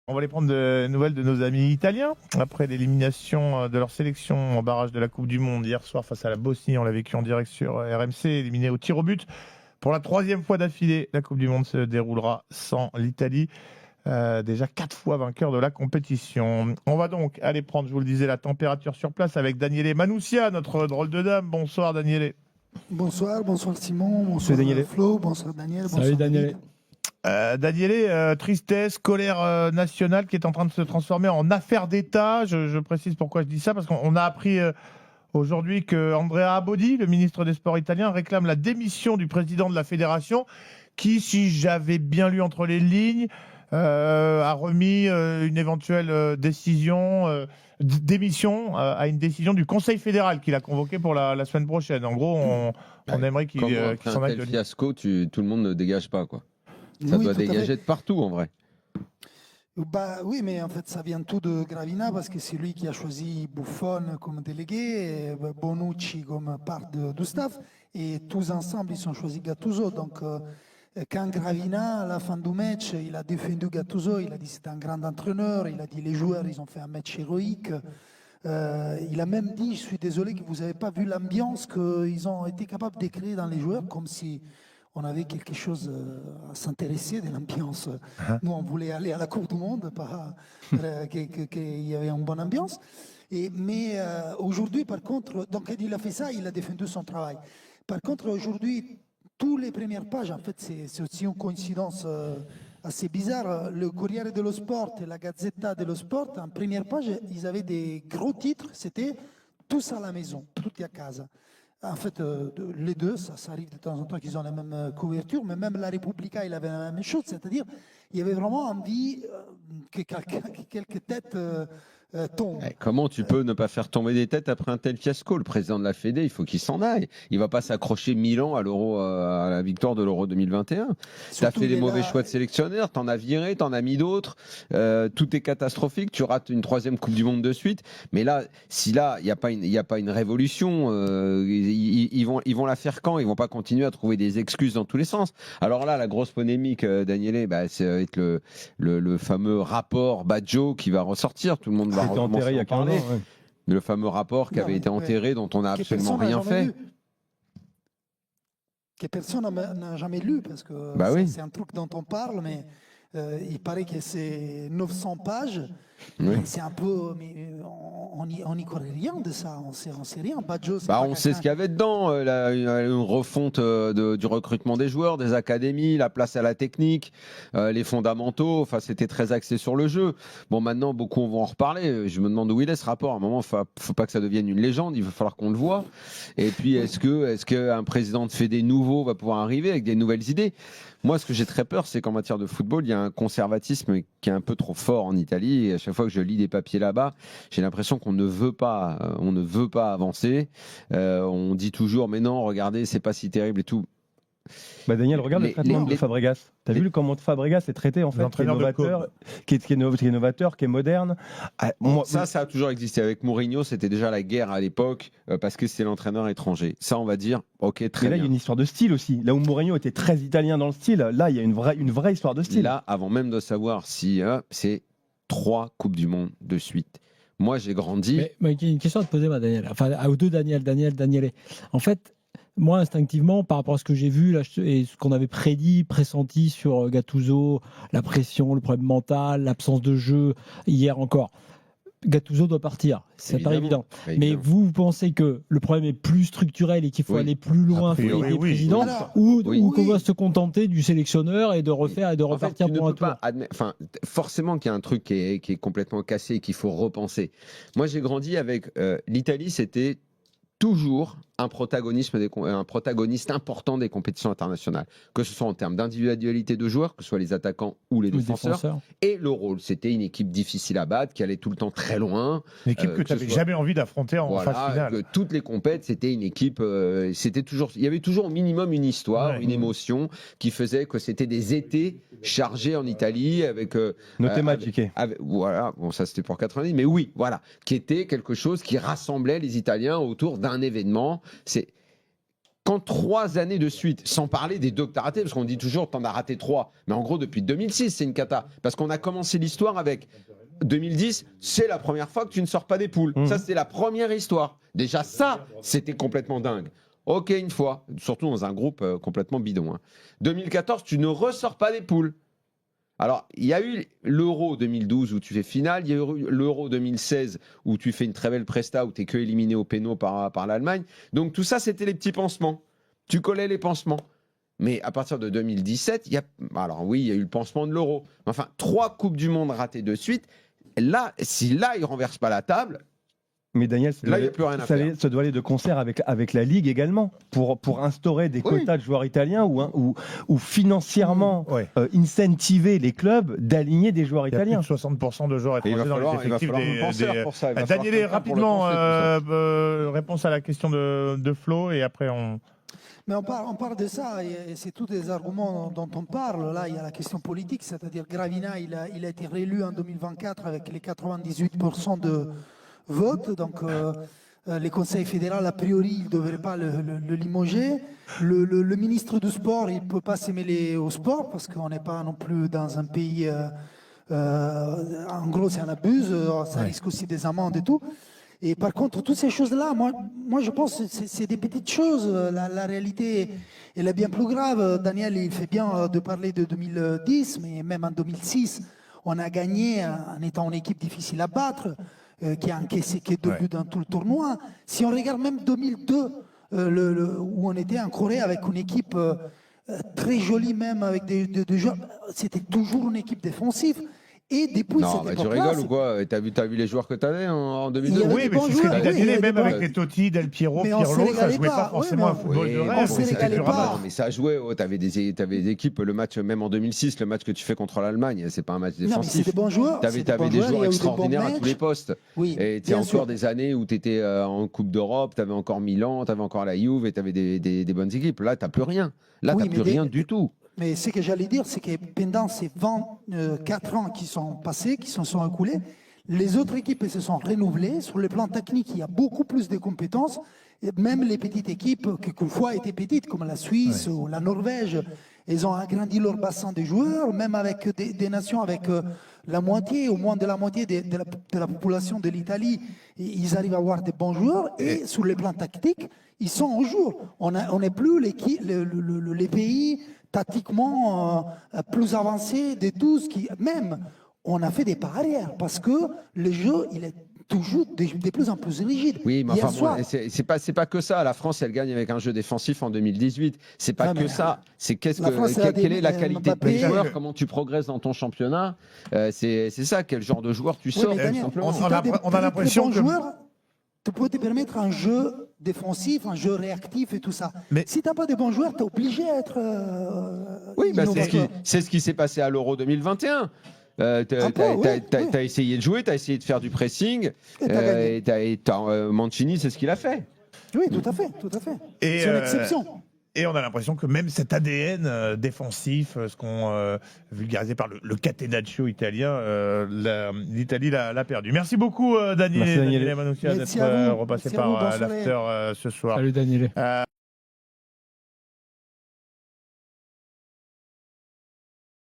On va aller prendre de nouvelles de nos amis italiens. Après l'élimination de leur sélection en barrage de la Coupe du Monde hier soir face à la Bosnie, on l'a vécu en direct sur RMC, éliminé au tir au but. Pour la troisième fois d'affilée, la Coupe du Monde se déroulera sans l'Italie. Déjà 4 fois vainqueur de la compétition. On va donc aller prendre, je vous le disais, la température sur place avec Daniele Manussia, notre drôle de dame. Bonsoir Daniele. Bonsoir Simon, bonsoir Flo, bonsoir Daniel. Bonsoir Salut Daniel. Daniele, tristesse, colère nationale qui est en train de se transformer en affaire d'État. Je précise pourquoi je dis ça, parce qu'on a appris aujourd'hui que Andrea Abodi, le ministre des Sports italien, réclame la démission du président de la fédération, qui, si j'avais bien lu entre les lignes, a remis une éventuelle démission à une décision du Conseil fédéral qu'il a convoqué pour la semaine prochaine. En gros, on aimerait qu'il s'en aille de tel fiasco, tout le monde ne dégage pas, quoi. Ça doit dégager de partout, en vrai. Oui, mais en fait, ça vient tout de Gravina parce que c'est lui qui a choisi Buffon comme délégué, et Bonucci comme part du staff, et tous ensemble, ils ont choisi Gattuso. Donc, quand Gravina, à la fin du match, il a défendu Gattuso, il a dit que c'était un grand entraîneur, il a dit les joueurs, ils ont fait un match héroïque. Il a même dit, je suis désolé que vous n'avez pas vu l'ambiance qu'ils ont été capables de créer dans les joueurs, comme si on avait quelque chose à s'intéresser de l'ambiance. Nous, on voulait aller à la Coupe du Monde, pas qu'il y avait une bonne ambiance. Mais aujourd'hui, par contre, donc il a fait ça, il a défendu son travail. Par contre, aujourd'hui, toutes les premières pages, en fait, c'est aussi une coïncidence assez bizarre. Le Corriere dello Sport et la Gazzetta dello Sport, en première page, ils avaient des gros titres, c'était « Tous à la maison »,« Tutti a casa ». En fait, les deux, ça arrive de temps en temps qu'ils ont la même couverture, mais même la Repubblica, il avait la même chose, c'est-à-dire il y avait vraiment envie que quelques têtes tombent. Comment tu peux ne pas faire tomber des têtes après un tel fiasco? Le président de la Fédé, il faut qu'il s'en aille. Il va pas s'accrocher 1000 ans à l'Euro, à la victoire de l'Euro 2021. Tu as fait des mauvais choix de sélectionneur, t'en as viré, t'en as mis d'autres. Tout est catastrophique. Tu rates une troisième Coupe du Monde de suite. Mais là, il n'y a pas une révolution, ils vont la faire quand? Ils vont pas continuer à trouver des excuses dans tous les sens. Alors là, la grosse polémique, Daniele, c'est avec le fameux rapport Baggio qui va ressortir. Tout le monde va enterré il y a 15 ans. Ouais. Le fameux rapport qui avait été enterré, dont on n'a absolument rien fait. Que personne n'a jamais lu, parce que c'est un truc dont on parle, mais il paraît que c'est 900 pages. Oui. C'est un peu, mais on n'y connaît rien de ça, on sait rien. Baggio, on sait ce qu'il y avait dedans, une refonte du recrutement des joueurs, des académies, la place à la technique, les fondamentaux. Enfin, c'était très axé sur le jeu. Bon, maintenant, beaucoup vont en reparler. Je me demande où il est ce rapport. À un moment, faut pas que ça devienne une légende. Il va falloir qu'on le voit. Et puis, est-ce qu'un président de Fédé nouveau va pouvoir arriver avec des nouvelles idées? Moi, ce que j'ai très peur, c'est qu'en matière de football, il y a un conservatisme qui est un peu trop fort en Italie. Et à chaque fois que je lis des papiers là-bas, j'ai l'impression qu'on ne veut pas avancer. On dit toujours, mais non, regardez, c'est pas si terrible et tout. Daniel, regarde le traitement de Fabregas. T'as vu comment Fabregas est traité, en fait, qui est novateur, qui est moderne. Ça a toujours existé. Avec Mourinho, c'était déjà la guerre à l'époque, parce que c'était l'entraîneur étranger. Ça, on va dire, ok, très bien. Mais là, il y a une histoire de style aussi. Là où Mourinho était très italien dans le style, là, il y a une vraie histoire de style. Là, avant même de savoir si c'est 3 Coupes du Monde de suite. Moi, j'ai grandi. Mais il y a une question à te poser, Daniel. Enfin, aux deux Daniel. En fait, moi, instinctivement, par rapport à ce que j'ai vu là, et ce qu'on avait pressenti sur Gattuso, la pression, le problème mental, l'absence de jeu, hier encore, Gattuso doit partir. C'est pas évident. Mais vous pensez que le problème est plus structurel et qu'il faut aller plus loin avec les présidents, ou qu'on va se contenter du sélectionneur et de repartir pour un tour? Forcément qu'il y a un truc qui est complètement cassé et qu'il faut repenser. Moi, j'ai grandi avec l'Italie, c'était toujours un protagoniste important des compétitions internationales, que ce soit en termes d'individualité de joueurs, que ce soit les attaquants ou les défenseurs. Et le rôle, c'était une équipe difficile à battre, qui allait tout le temps très loin. Une équipe que tu n'avais jamais envie d'affronter en phase finale. Que toutes les compètes, c'était une équipe, il y avait toujours au minimum une histoire, une émotion qui faisait que c'était des étés chargés en Italie avec voilà, bon, ça c'était pour 90, mais oui, voilà, qui était quelque chose qui rassemblait les Italiens autour d'un événement. quand 3 années de suite, sans parler des 2 que tu as ratés, parce qu'on dit toujours t'en as raté 3, mais en gros depuis 2006 c'est une cata, parce qu'on a commencé l'histoire avec 2010, c'est la première fois que tu ne sors pas des poules. Ça c'est la première histoire. Déjà ça, c'était complètement dingue. Ok, une fois, surtout dans un groupe complètement bidon. 2014, tu ne ressors pas des poules. Alors, il y a eu l'Euro 2012 où tu fais finale, il y a eu l'Euro 2016 où tu fais une très belle presta, où tu n'es que éliminé au péno par l'Allemagne. Donc tout ça, c'était les petits pansements. Tu collais les pansements. Mais à partir de 2017, alors oui, il y a eu le pansement de l'Euro. Enfin, 3 Coupes du Monde ratées de suite. Là, si il ne renverse pas la table... Mais Daniel, ça doit aller de concert avec la Ligue également, pour instaurer des quotas de joueurs italiens ou financièrement incentiver les clubs d'aligner des joueurs italiens. Il y a plus de 60% de joueurs étrangers dans les effectifs pour ça. Daniel, rapidement, réponse à la question de Flo, et après on... Mais on parle de ça, et c'est tous des arguments dont on parle. Là, il y a la question politique, c'est-à-dire Gravina, il a été réélu en 2024 avec les 98% de vote, donc les conseils fédéraux, a priori, ils ne devraient pas le limoger. Le ministre du sport, il ne peut pas se mêler au sport, parce qu'on n'est pas non plus dans un pays... en gros, c'est un abus, ça risque aussi des amendes et tout. Et par contre, toutes ces choses-là, moi je pense que c'est des petites choses. La réalité, elle est bien plus grave. Daniel, il fait bien de parler de 2010, mais même en 2006, on a gagné en étant une équipe difficile à battre, qui a encaissé que 2 buts dans tout le tournoi. Si on regarde même 2002, où on était en Corée avec une équipe très jolie, même avec des joueurs, c'était toujours une équipe défensive. Et depuis non, mais tu rigoles ou quoi? T'as vu les joueurs que t'avais en 2002? Oui, mais c'est ce que dit Daniel, même avec les Totti, Del Piero, Pirlo, ça jouait pas forcément un football de rêve. pas. Mais ça jouait, t'avais des équipes, le match, même en 2006, le match que tu fais contre l'Allemagne, c'est pas un match défensif. C'était des bons joueurs. T'avais des joueurs extraordinaires à tous les postes. Oui, et tu as encore des années où tu étais en Coupe d'Europe, t'avais encore Milan, t'avais encore la Juve, et t'avais des bonnes équipes. Là, t'as plus rien. Là, t'as plus rien du tout. Mais ce que j'allais dire, c'est que pendant ces 24 ans qui sont passés, qui se sont écoulés, les autres équipes se sont renouvelées. Sur le plan technique, il y a beaucoup plus de compétences. Et même les petites équipes, qui quelquefois étaient petites, comme la Suisse ou la Norvège, elles ont agrandi leur bassin de joueurs, même avec des nations avec la moitié, au moins de la moitié de la population de l'Italie. Ils arrivent à avoir des bons joueurs. Et sur le plan tactique, ils sont au jour. On n'est plus les pays tactiquement plus avancés de tous, même on a fait des pas arrière parce que le jeu il est toujours de plus en plus rigide. Oui, mais enfin, c'est pas que ça. La France, elle gagne avec un jeu défensif en 2018. C'est pas que ça. C'est quelle est la qualité de tes joueurs, comment tu progresses dans ton championnat. C'est ça, quel genre de joueur tu sors. Daniel, on a l'impression que... Tu peux te permettre un jeu défensif, un jeu réactif et tout ça. Mais si tu n'as pas de bons joueurs, tu es obligé d'être. Oui, c'est ce qui s'est passé à l'Euro 2021. Tu as essayé de jouer, tu as essayé de faire du pressing. Mancini, c'est ce qu'il a fait. Oui, tout à fait. C'est une exception. Et on a l'impression que même cet ADN défensif, ce qu'on vulgarisé par le catenaccio italien, l'Italie l'a perdu. Merci beaucoup Daniel Manouchian d'être repassé par l'after ce soir. Salut Daniel.